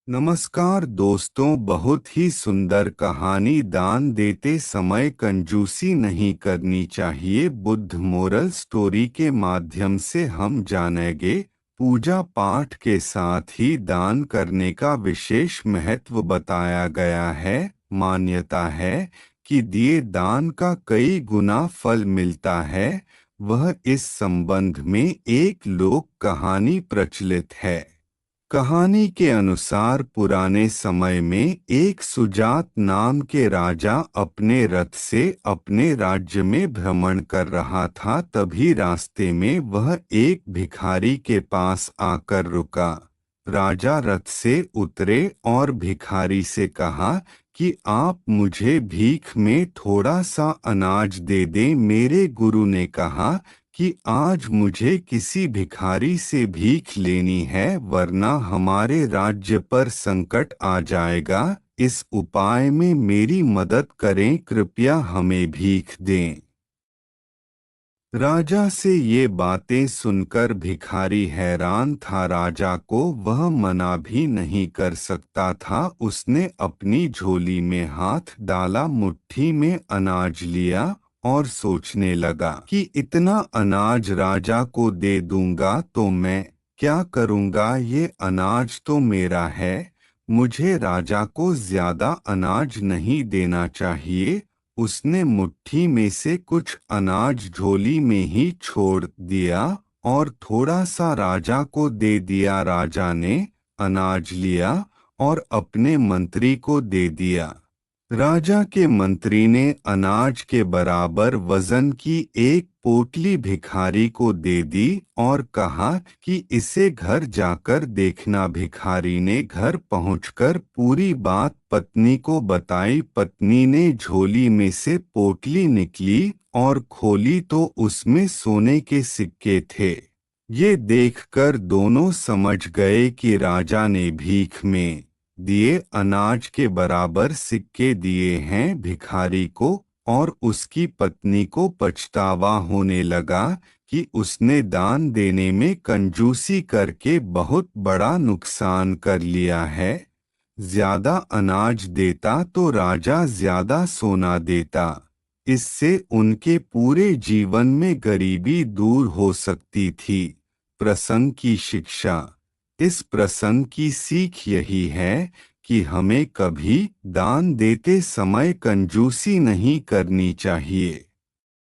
नमस्कार दोस्तों, बहुत ही सुंदर कहानी। दान देते समय कंजूसी नहीं करनी चाहिए। बुद्ध मोरल स्टोरी के माध्यम से हम जानेंगे पूजा पाठ के साथ ही दान करने का विशेष महत्व बताया गया है। मान्यता है कि दिए दान का कई गुना फल मिलता है। वह इस संबंध में एक लोक कहानी प्रचलित है। कहानी के अनुसार पुराने समय में एक सुजात नाम के राजा अपने रथ से अपने राज्य में भ्रमण कर रहा था। तभी रास्ते में वह एक भिखारी के पास आकर रुका। राजा रथ से उतरे और भिखारी से कहा कि आप मुझे भीख में थोड़ा सा अनाज दे दें। मेरे गुरु ने कहा कि आज मुझे किसी भिखारी से भीख लेनी है, वरना हमारे राज्य पर संकट आ जाएगा। इस उपाय में मेरी मदद करें, कृपया हमें भीख दें। राजा से ये बातें सुनकर भिखारी हैरान था। राजा को वह मना भी नहीं कर सकता था। उसने अपनी झोली में हाथ डाला, मुट्ठी में अनाज लिया और सोचने लगा कि इतना अनाज राजा को दे दूंगा तो मैं क्या करूंगा। ये अनाज तो मेरा है, मुझे राजा को ज्यादा अनाज नहीं देना चाहिए। उसने मुट्ठी में से कुछ अनाज झोली में ही छोड़ दिया और थोड़ा सा राजा को दे दिया। राजा ने अनाज लिया और अपने मंत्री को दे दिया। राजा के मंत्री ने अनाज के बराबर वजन की एक पोटली भिखारी को दे दी और कहा कि इसे घर जाकर देखना। भिखारी ने घर पहुंचकर पूरी बात पत्नी को बताई। पत्नी ने झोली में से पोटली निकली और खोली तो उसमें सोने के सिक्के थे। ये देखकर दोनों समझ गए कि राजा ने भीख में दिए अनाज के बराबर सिक्के दिए हैं। भिखारी को और उसकी पत्नी को पछतावा होने लगा कि उसने दान देने में कंजूसी करके बहुत बड़ा नुकसान कर लिया है। ज्यादा अनाज देता तो राजा ज्यादा सोना देता। इससे उनके पूरे जीवन में गरीबी दूर हो सकती थी। प्रसंग की शिक्षा। इस प्रसंग की सीख यही है कि हमें कभी दान देते समय कंजूसी नहीं करनी चाहिए।